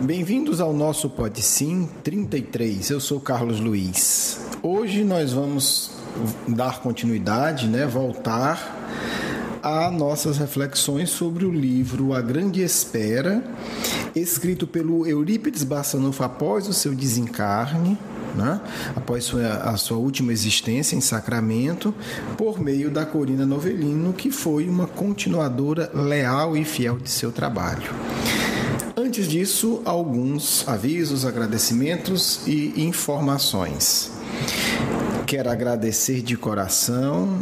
Bem-vindos ao nosso Pode Sim 33. Eu sou Carlos Luiz. Hoje nós vamos dar continuidade, voltar a nossas reflexões sobre o livro A Grande Espera, escrito pelo Eurípides Barçanufo após o seu desencarne, após a sua última existência em Sacramento, por meio da Corina Novelino, que foi uma continuadora leal e fiel de seu trabalho. Antes disso, alguns avisos, agradecimentos e informações. Quero agradecer de coração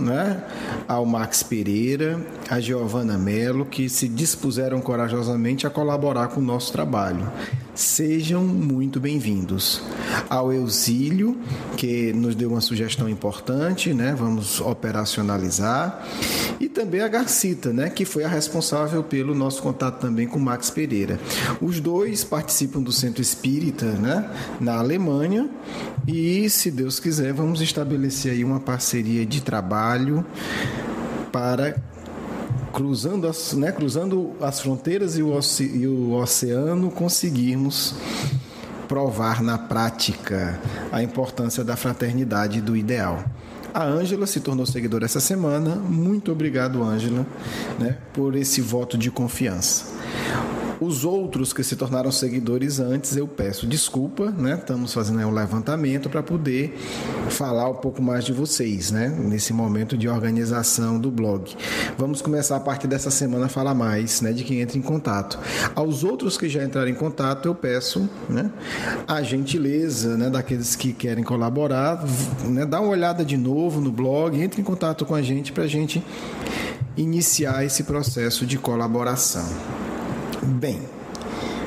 ao Max Pereira, a Giovana Mello, que se dispuseram corajosamente a colaborar com o nosso trabalho. Sejam muito bem-vindos. Ao Eusílio, que nos deu uma sugestão importante, vamos operacionalizar. E também a Garcita, que foi a responsável pelo nosso contato também com o Max Pereira. Os dois participam do Centro Espírita, na Alemanha, e, se Deus quiser, vamos estabelecer aí uma parceria de trabalho para, cruzando as fronteiras e o oceano, conseguirmos provar na prática a importância da fraternidade e do ideal. A Ângela se tornou seguidora essa semana. Muito obrigado, Ângela, por esse voto de confiança. Os outros que se tornaram seguidores antes, eu peço desculpa, Estamos fazendo um levantamento para poder falar um pouco mais de vocês, Nesse momento de organização do blog. Vamos começar a partir dessa semana a falar mais, de quem entra em contato. Aos outros que já entraram em contato, eu peço, a gentileza, daqueles que querem colaborar, dá uma olhada de novo no blog, entre em contato com a gente para a gente iniciar esse processo de colaboração. Bem,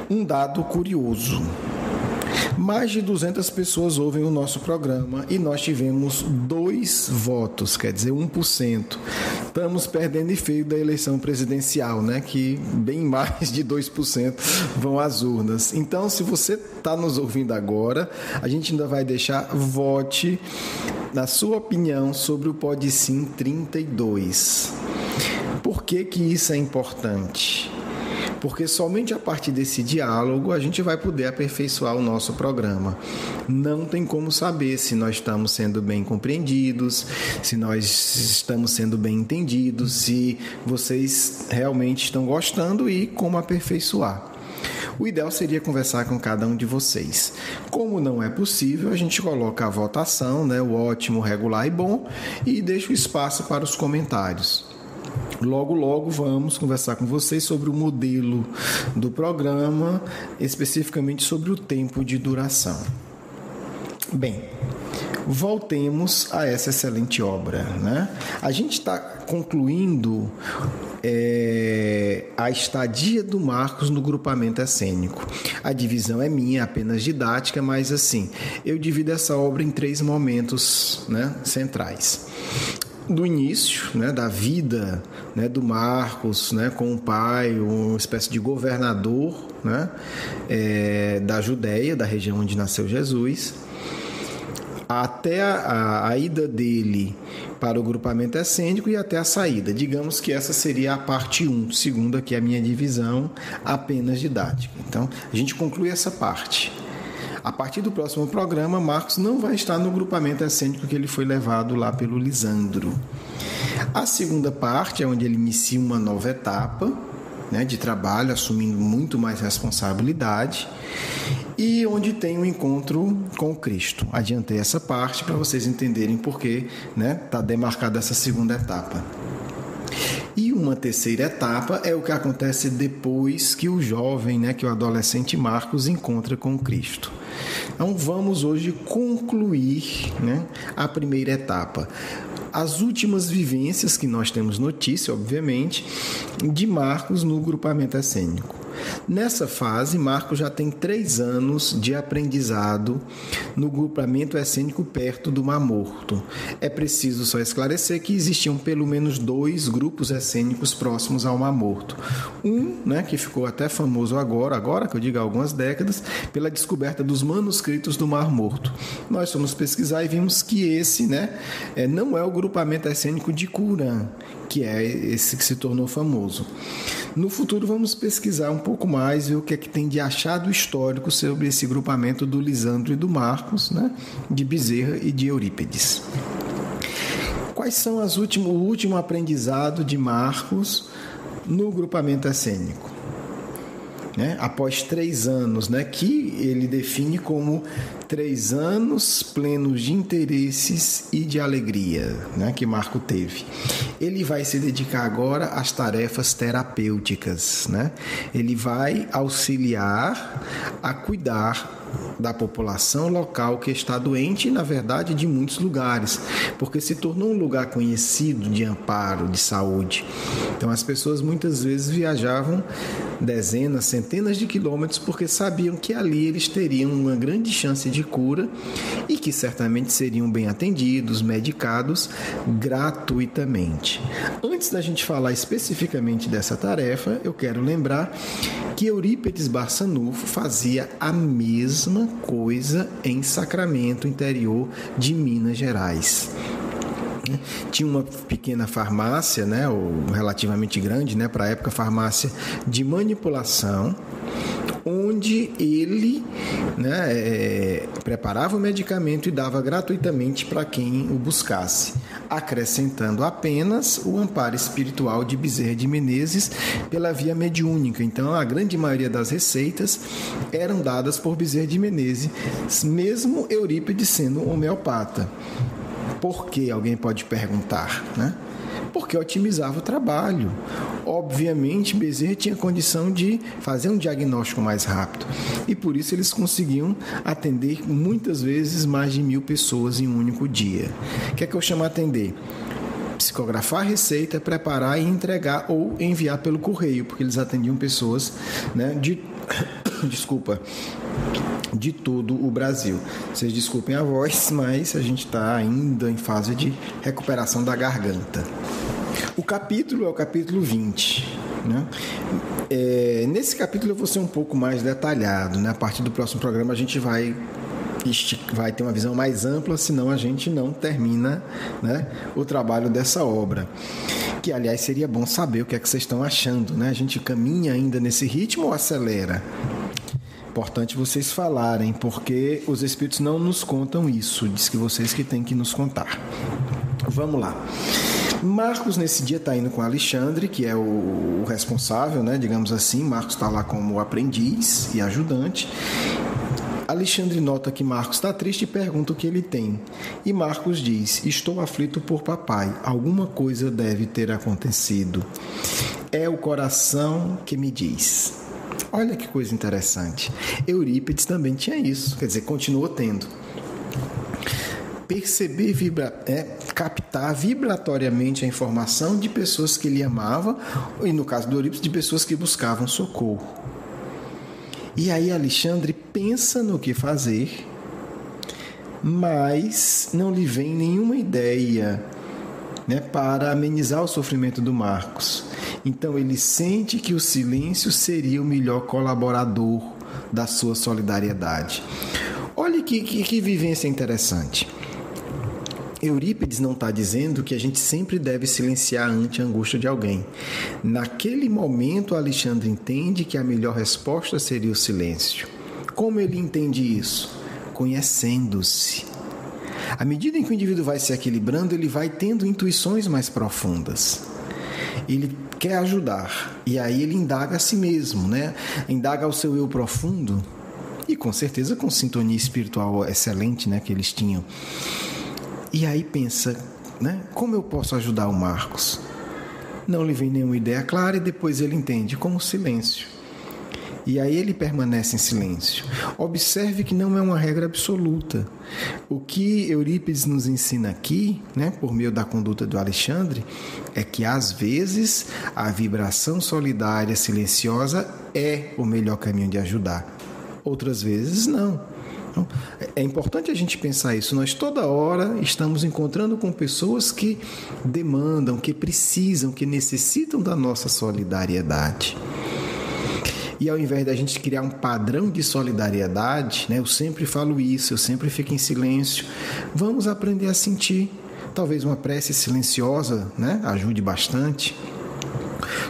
um dado curioso. Mais de 200 pessoas ouvem o nosso programa e nós tivemos 2 votos, quer dizer, 1%. Estamos perdendo e feio da eleição presidencial, que bem mais de 2% vão às urnas. Então, se você está nos ouvindo agora, a gente ainda vai deixar vote na sua opinião sobre o Pode Sim 32. Por que isso é importante? Porque somente a partir desse diálogo a gente vai poder aperfeiçoar o nosso programa. Não tem como saber se nós estamos sendo bem compreendidos, se nós estamos sendo bem entendidos, se vocês realmente estão gostando e como aperfeiçoar. O ideal seria conversar com cada um de vocês. Como não é possível, a gente coloca a votação, o ótimo, regular e bom, e deixa o espaço para os comentários. Logo vamos conversar com vocês sobre o modelo do programa, especificamente sobre o tempo de duração. Bem, voltemos a essa excelente obra. A gente está concluindo a estadia do Marcos no grupamento essênico. A divisão é minha, apenas didática, mas assim, eu divido essa obra em 3 momentos centrais. Do início, da vida do Marcos, com o pai, uma espécie de governador da Judéia, da região onde nasceu Jesus, até a ida dele para o grupamento essênico e até a saída. Digamos que essa seria a parte 1, segundo aqui a minha divisão, apenas didática. Então, a gente conclui essa parte. A partir do próximo programa, Marcos não vai estar no grupamento essênico que ele foi levado lá pelo Lisandro. A segunda parte é onde ele inicia uma nova etapa de trabalho, assumindo muito mais responsabilidade, e onde tem um encontro com o Cristo. Adiantei essa parte para vocês entenderem por que está demarcada essa segunda etapa. E uma terceira etapa é o que acontece depois que o jovem, que o adolescente Marcos encontra com Cristo. Então vamos hoje concluir a primeira etapa. As últimas vivências que nós temos notícia, obviamente, de Marcos no grupamento essênico. Nessa fase, Marcos já tem 3 anos de aprendizado no grupamento essênico perto do Mar Morto. É preciso só esclarecer que existiam pelo menos 2 grupos essênicos próximos ao Mar Morto. Um, que ficou até famoso agora que eu digo há algumas décadas, pela descoberta dos manuscritos do Mar Morto. Nós fomos pesquisar e vimos que esse não é o grupamento essênico de Curã, que é esse que se tornou famoso. No futuro vamos pesquisar um pouco mais, ver o que é que tem de achado histórico sobre esse grupamento do Lisandro e do Marcos, né? De Bezerra e de Eurípides. Quais são o último aprendizado de Marcos no grupamento essênico? Após 3 anos, que ele define como 3 anos plenos de interesses e de alegria, que Marco teve. Ele vai se dedicar agora às tarefas terapêuticas, Ele vai auxiliar a cuidar da população local que está doente e, na verdade, de muitos lugares, porque se tornou um lugar conhecido de amparo, de saúde. Então, as pessoas muitas vezes viajavam dezenas, centenas de quilômetros porque sabiam que ali eles teriam uma grande chance de cura e que certamente seriam bem atendidos, medicados gratuitamente. Antes da gente falar especificamente dessa tarefa, eu quero lembrar que Eurípides Barçanufo fazia a mesma coisa em Sacramento, interior de Minas Gerais. Tinha uma pequena farmácia, ou relativamente grande, para a época, farmácia de manipulação, onde ele preparava o medicamento e dava gratuitamente para quem o buscasse, acrescentando apenas o amparo espiritual de Bezerra de Menezes pela via mediúnica. Então, a grande maioria das receitas eram dadas por Bezerra de Menezes, mesmo Eurípides sendo um homeopata. Por que? Alguém pode perguntar, Porque otimizava o trabalho. Obviamente, Bezerra tinha condição de fazer um diagnóstico mais rápido e por isso eles conseguiam atender muitas vezes mais de 1.000 pessoas em um único dia. O que é que eu chamo atender? Psicografar a receita, preparar e entregar ou enviar pelo correio, porque eles atendiam pessoas de todo o Brasil. Vocês desculpem a voz, mas a gente está ainda em fase de recuperação da garganta. O capítulo é o capítulo 20. Nesse capítulo eu vou ser um pouco mais detalhado. A partir do próximo programa a gente vai ter uma visão mais ampla, senão a gente não termina o trabalho dessa obra. Que, aliás, seria bom saber o que é que vocês estão achando. A gente caminha ainda nesse ritmo ou acelera? Importante vocês falarem, porque os espíritos não nos contam isso. Diz que vocês que têm que nos contar. Vamos lá. Marcos, nesse dia, está indo com Alexandre, que é o responsável, digamos assim. Marcos está lá como aprendiz e ajudante. Alexandre nota que Marcos está triste e pergunta o que ele tem. E Marcos diz: estou aflito por papai. Alguma coisa deve ter acontecido. É o coração que me diz. Olha que coisa interessante. Eurípides também tinha isso, quer dizer, continuou tendo. Perceber, captar vibratoriamente a informação de pessoas que ele amava, e no caso do Eurípides, de pessoas que buscavam socorro. E aí Alexandre pensa no que fazer, mas não lhe vem nenhuma ideia para amenizar o sofrimento do Marcos. Então ele sente que o silêncio seria o melhor colaborador da sua solidariedade. Olha que vivência interessante. Eurípides não está dizendo que a gente sempre deve silenciar ante a angústia de alguém. Naquele momento, Alexandre entende que a melhor resposta seria o silêncio. Como ele entende isso? Conhecendo-se. À medida em que o indivíduo vai se equilibrando, ele vai tendo intuições mais profundas. Ele quer ajudar, e aí ele indaga a si mesmo, Indaga ao seu eu profundo, e com certeza com sintonia espiritual excelente, que eles tinham. E aí pensa, como eu posso ajudar o Marcos? Não lhe vem nenhuma ideia clara e depois ele entende, com o silêncio. E aí ele permanece em silêncio. Observe que não é uma regra absoluta. O que Eurípides nos ensina aqui, por meio da conduta do Alexandre, é que às vezes a vibração solidária silenciosa é o melhor caminho de ajudar. Outras vezes não. É importante a gente pensar isso. Nós toda hora estamos encontrando com pessoas que demandam, que precisam, que necessitam da nossa solidariedade. E ao invés da gente criar um padrão de solidariedade, eu sempre falo isso, eu sempre fico em silêncio, vamos aprender a sentir. talvez uma prece silenciosa, né, ajude bastante.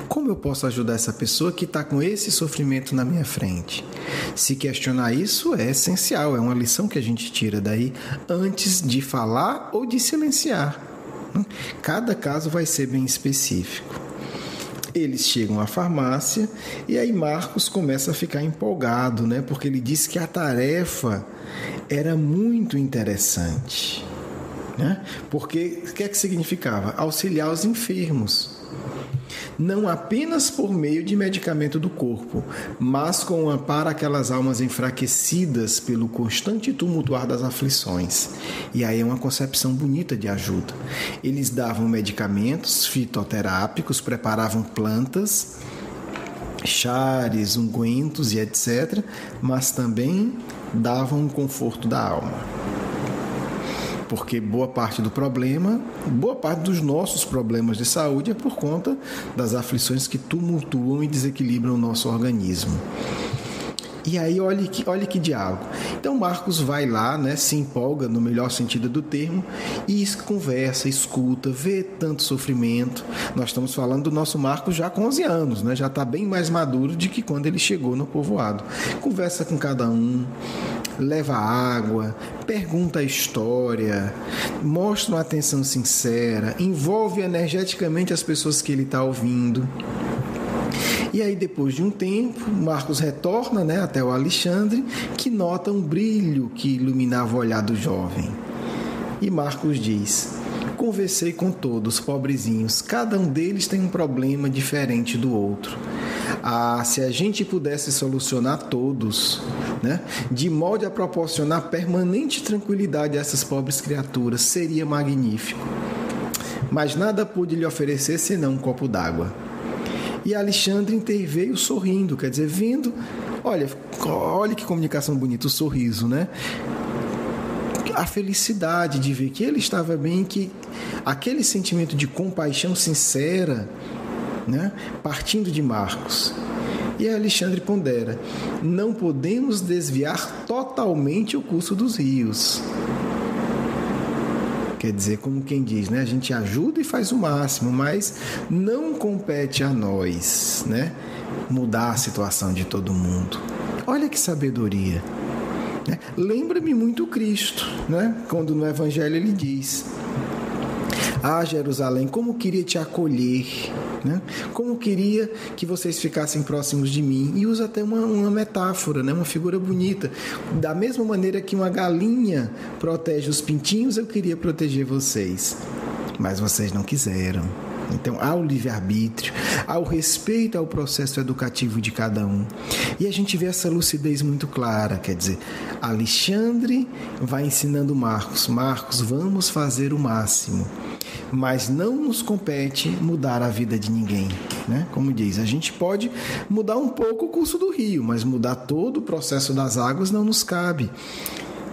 Como eu posso ajudar essa pessoa que está com esse sofrimento na minha frente? Se questionar isso é essencial, é uma lição que a gente tira daí antes de falar ou de silenciar. Cada caso vai ser bem específico. Eles chegam à farmácia e aí Marcos começa a ficar empolgado, né? Porque ele disse que a tarefa era muito interessante, né? Porque o que é que significava? Auxiliar os enfermos. Não apenas por meio de medicamento do corpo, mas com o amparo àquelas almas enfraquecidas pelo constante tumultuar das aflições. E aí é uma concepção bonita de ajuda. Eles davam medicamentos fitoterápicos, preparavam plantas, chares, ungüentos e etc., mas também davam o conforto da alma. Porque boa parte dos nossos problemas de saúde é por conta das aflições que tumultuam e desequilibram o nosso organismo. E aí, olha que diálogo. Então, Marcos vai lá, né, se empolga, no melhor sentido do termo, e conversa, escuta, vê tanto sofrimento. Nós estamos falando do nosso Marcos já com 11 anos, né, já está bem mais maduro do que quando ele chegou no povoado. Conversa com cada um, leva água, pergunta a história, mostra uma atenção sincera, envolve energeticamente as pessoas que ele está ouvindo. E aí, depois de um tempo, Marcos retorna, né, até o Alexandre, que nota um brilho que iluminava o olhar do jovem. E Marcos diz: conversei com todos, pobrezinhos, cada um deles tem um problema diferente do outro. Ah, se a gente pudesse solucionar todos, né, de modo a proporcionar permanente tranquilidade a essas pobres criaturas, seria magnífico. Mas nada pude lhe oferecer senão um copo d'água. E Alexandre interveio sorrindo, quer dizer, vendo, olha que comunicação bonita, o sorriso, né? A felicidade de ver que ele estava bem, que aquele sentimento de compaixão sincera, né, partindo de Marcos. E Alexandre pondera: não podemos desviar totalmente o curso dos rios. Quer dizer, como quem diz, né? A gente ajuda e faz o máximo, mas não compete a nós, né, mudar a situação de todo mundo. Olha que sabedoria, né? Lembra-me muito Cristo, né? Quando no Evangelho ele diz: ah, Jerusalém, como queria te acolher, né? Como queria que vocês ficassem próximos de mim. E usa até uma metáfora, né? Uma figura bonita. Da mesma maneira que uma galinha protege os pintinhos, eu queria proteger vocês. Mas vocês não quiseram. Então, há o livre-arbítrio, há o respeito ao processo educativo de cada um. E a gente vê essa lucidez muito clara, quer dizer, Alexandre vai ensinando Marcos: Marcos, vamos fazer o máximo, mas não nos compete mudar a vida de ninguém, né? Como diz, a gente pode mudar um pouco o curso do rio, mas mudar todo o processo das águas não nos cabe.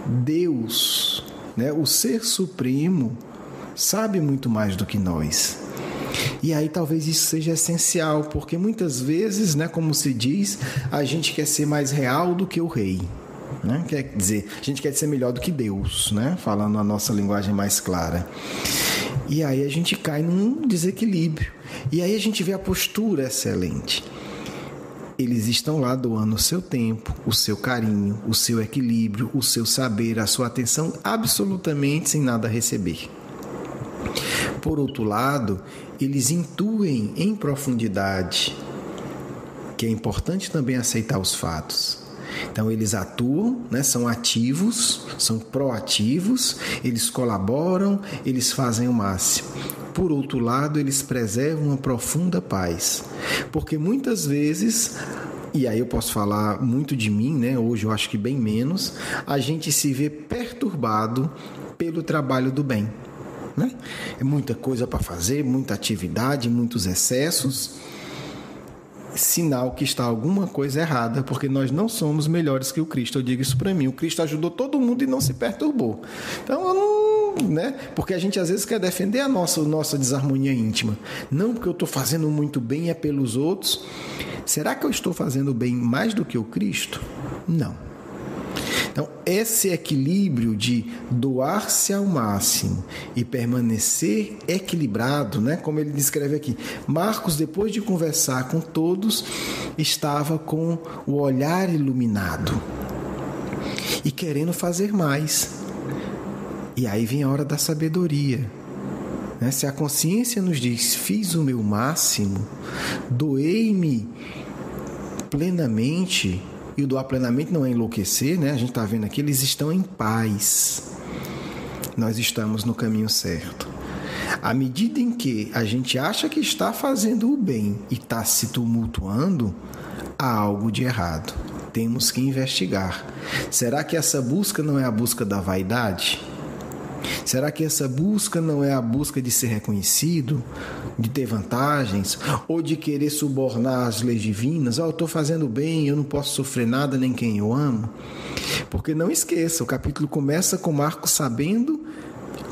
Deus, né, o Ser Supremo, sabe muito mais do que nós. E aí talvez isso seja essencial, porque muitas vezes, né, como se diz, a gente quer ser mais real do que o rei, né? Quer dizer, a gente quer ser melhor do que Deus, né? Falando a nossa linguagem mais clara. E aí a gente cai num desequilíbrio. E aí a gente vê a postura excelente. Eles estão lá doando o seu tempo, o seu carinho, o seu equilíbrio, o seu saber, a sua atenção, absolutamente sem nada receber. Por outro lado, eles intuem em profundidade que é importante também aceitar os fatos. Então, eles atuam, né, são ativos, são proativos, eles colaboram, eles fazem o máximo. Por outro lado, eles preservam uma profunda paz. Porque muitas vezes, e aí eu posso falar muito de mim, né, hoje eu acho que bem menos, a gente se vê perturbado pelo trabalho do bem. Né? É muita coisa para fazer, muita atividade, muitos excessos. Sinal que está alguma coisa errada, porque nós não somos melhores que o Cristo. Eu digo isso para mim. O Cristo ajudou todo mundo e não se perturbou. Então, eu não, né? Porque a gente às vezes quer defender a nossa desarmonia íntima. Não porque eu estou fazendo muito bem, é pelos outros. Será que eu estou fazendo bem mais do que o Cristo? Não. Então, esse equilíbrio de doar-se ao máximo e permanecer equilibrado, né? Como ele descreve aqui, Marcos, depois de conversar com todos, estava com o olhar iluminado e querendo fazer mais. E aí vem a hora da sabedoria. Se a consciência nos diz, fiz o meu máximo, doei-me plenamente, e o doar plenamente não é enlouquecer, né? A gente está vendo aqui, eles estão em paz. Nós estamos no caminho certo. À medida em que a gente acha que está fazendo o bem e está se tumultuando, há algo de errado. Temos que investigar. Será que essa busca não é a busca da vaidade? Será que essa busca não é a busca de ser reconhecido, de ter vantagens, ou de querer subornar as leis divinas? Eu estou fazendo bem, eu não posso sofrer nada nem quem eu amo. Porque não esqueça, o capítulo começa com Marcos sabendo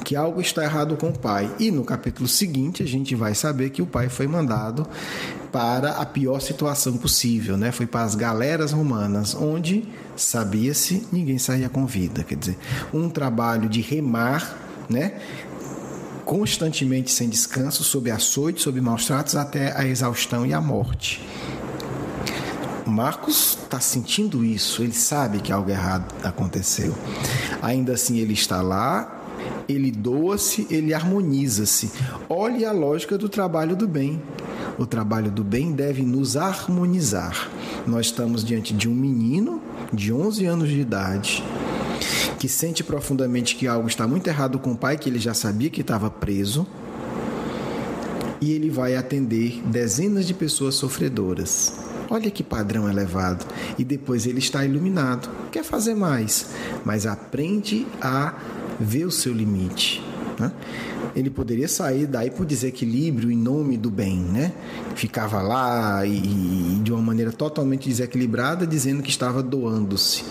que algo está errado com o pai. E no capítulo seguinte a gente vai saber que o pai foi mandado para a pior situação possível, né? Foi para as galeras romanas, onde, sabia-se, ninguém saía com vida. Quer dizer, um trabalho de remar, né? Constantemente sem descanso, sob açoite, sob maus tratos, até a exaustão e a morte. Marcos está sentindo isso, ele sabe que algo errado aconteceu. Ainda assim ele está lá, ele doa-se, ele harmoniza-se. Olhe a lógica do trabalho do bem. O trabalho do bem deve nos harmonizar. Nós estamos diante de um menino de 11 anos de idade que sente profundamente que algo está muito errado com o pai, que ele já sabia que estava preso, e ele vai atender dezenas de pessoas sofredoras. Olha que padrão elevado. E depois ele está iluminado. Quer fazer mais, mas aprende a ver o seu limite, né? Ele poderia sair daí por desequilíbrio em nome do bem, né? Ficava lá e de uma maneira totalmente desequilibrada, dizendo que estava doando-se.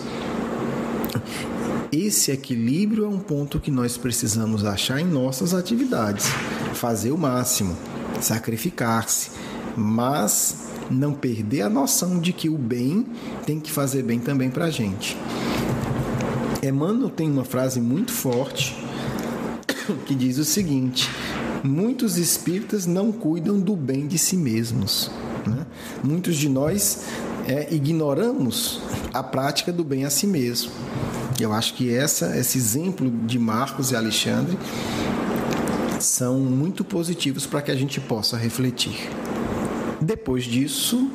Esse equilíbrio é um ponto que nós precisamos achar em nossas atividades. Fazer o máximo, sacrificar-se, mas não perder a noção de que o bem tem que fazer bem também para a gente. Emmanuel tem uma frase muito forte que diz o seguinte: muitos espíritas não cuidam do bem de si mesmos, né? Muitos de nós ignoramos a prática do bem a si mesmo. Eu acho que esse exemplo de Marcos e Alexandre são muito positivos para que a gente possa refletir. Depois disso,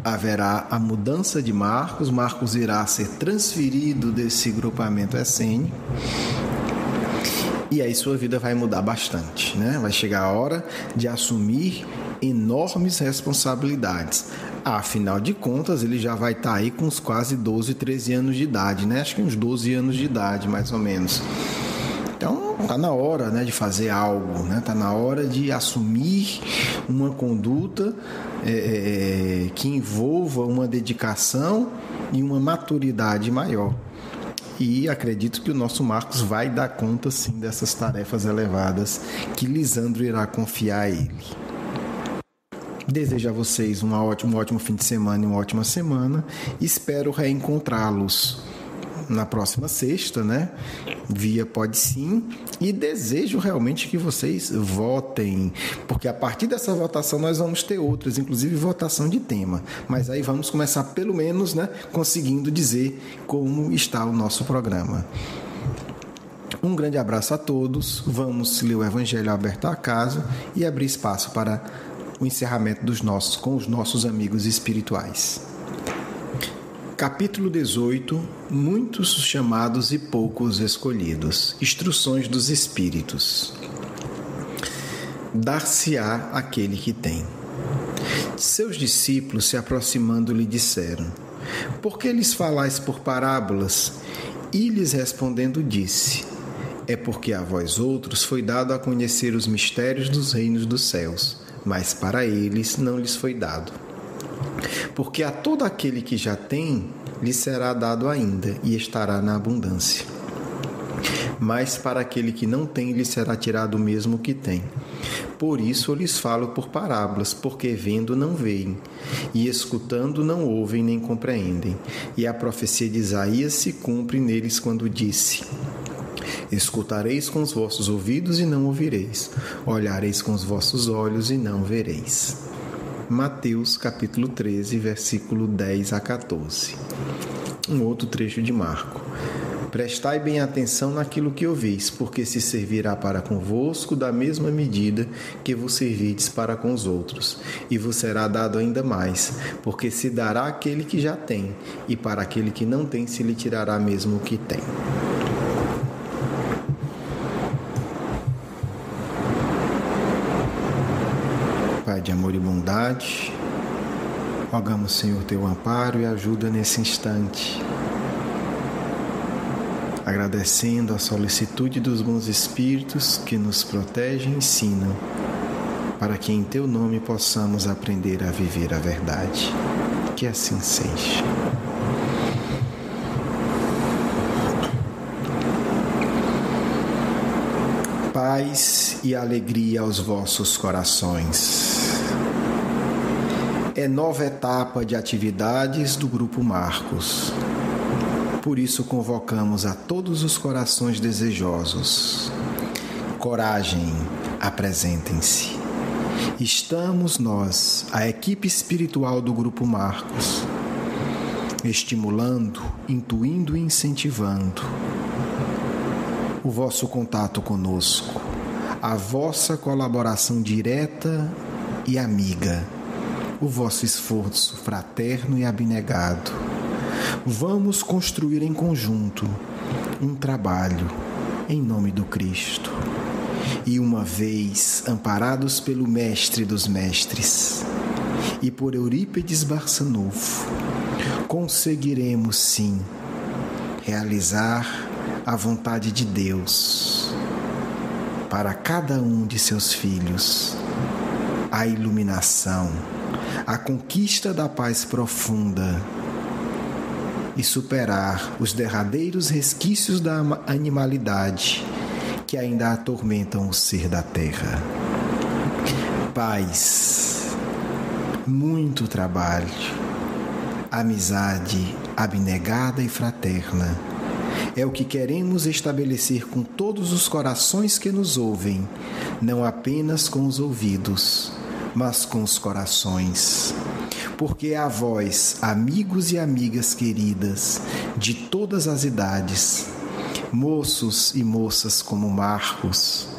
haverá a mudança de Marcos. Marcos irá ser transferido desse grupamento essênio. E aí sua vida vai mudar bastante, né? Vai chegar a hora de assumir enormes responsabilidades. Afinal de contas, ele já vai estar aí com uns quase 12, 13 anos de idade, né? Acho que uns 12 anos de idade, mais ou menos. Então, está na hora, né, de fazer algo, né? Está na hora de assumir uma conduta que envolva uma dedicação e uma maturidade maior. E acredito que o nosso Marcos vai dar conta, sim, dessas tarefas elevadas que Lisandro irá confiar a ele. Desejo a vocês um ótimo fim de semana e uma ótima semana. Espero reencontrá-los na próxima sexta, né? Via Pode Sim. E desejo realmente que vocês votem, porque a partir dessa votação nós vamos ter outras, inclusive votação de tema. Mas aí vamos começar pelo menos, né, conseguindo dizer como está o nosso programa. Um grande abraço a todos. Vamos ler o Evangelho aberto à casa e abrir espaço para o encerramento com os nossos amigos espirituais. Capítulo 18. Muitos chamados e poucos escolhidos. Instruções dos Espíritos. Dar-se-á aquele que tem. Seus discípulos, se aproximando, lhe disseram: por que lhes falais por parábolas? E lhes respondendo disse: é porque a vós outros foi dado a conhecer os mistérios dos reinos dos céus, mas para eles não lhes foi dado. Porque a todo aquele que já tem, lhe será dado ainda, e estará na abundância. Mas para aquele que não tem, lhe será tirado o mesmo que tem. Por isso eu lhes falo por parábolas, porque vendo não veem, e escutando não ouvem nem compreendem. E a profecia de Isaías se cumpre neles quando disse: escutareis com os vossos ouvidos e não ouvireis, olhareis com os vossos olhos e não vereis. Mateus capítulo 13, versículo 10 a 14. Um outro trecho de Marco. Prestai bem atenção naquilo que ouvis, porque se servirá para convosco da mesma medida que vos servirdes para com os outros, e vos será dado ainda mais, porque se dará àquele que já tem, e para aquele que não tem se lhe tirará mesmo o que tem. Pai de amor e bondade, rogamos, Senhor, teu amparo e ajuda nesse instante, agradecendo a solicitude dos bons espíritos que nos protegem e ensinam, para que em teu nome possamos aprender a viver a verdade. Que assim seja. Paz e alegria aos vossos corações. É nova etapa de atividades do Grupo Marcos. Por isso convocamos a todos os corações desejosos. Coragem, apresentem-se. Estamos nós, a equipe espiritual do Grupo Marcos, estimulando, intuindo e incentivando o vosso contato conosco, a vossa colaboração direta e amiga, o vosso esforço fraterno e abnegado. Vamos construir em conjunto um trabalho em nome do Cristo. E uma vez amparados pelo Mestre dos Mestres e por Eurípides Barçanufo, conseguiremos sim realizar a vontade de Deus para cada um de seus filhos, a iluminação, a conquista da paz profunda e superar os derradeiros resquícios da animalidade que ainda atormentam o ser da terra. Paz, muito trabalho, amizade abnegada e fraterna é o que queremos estabelecer com todos os corações que nos ouvem, não apenas com os ouvidos, mas com os corações. Porque a vós, amigos e amigas queridas de todas as idades, moços e moças como Marcos,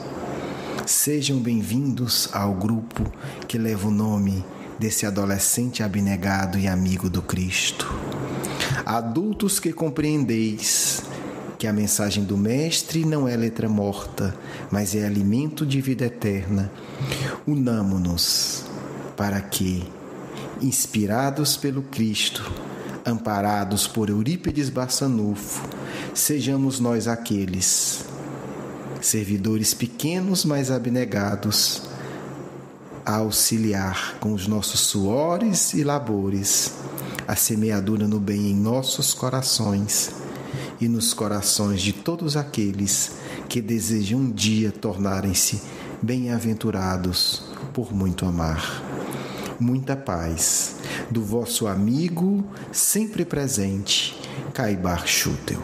sejam bem-vindos ao grupo que leva o nome desse adolescente abnegado e amigo do Cristo. Adultos que compreendeis que a mensagem do Mestre não é letra morta, mas é alimento de vida eterna, unamo-nos para que, inspirados pelo Cristo, amparados por Eurípides Barçanufo, sejamos nós aqueles, servidores pequenos, mas abnegados, a auxiliar com os nossos suores e labores a semeadura no bem em nossos corações e nos corações de todos aqueles que desejam um dia tornarem-se bem-aventurados por muito amar. Muita paz do vosso amigo sempre presente, Caibar Schutel.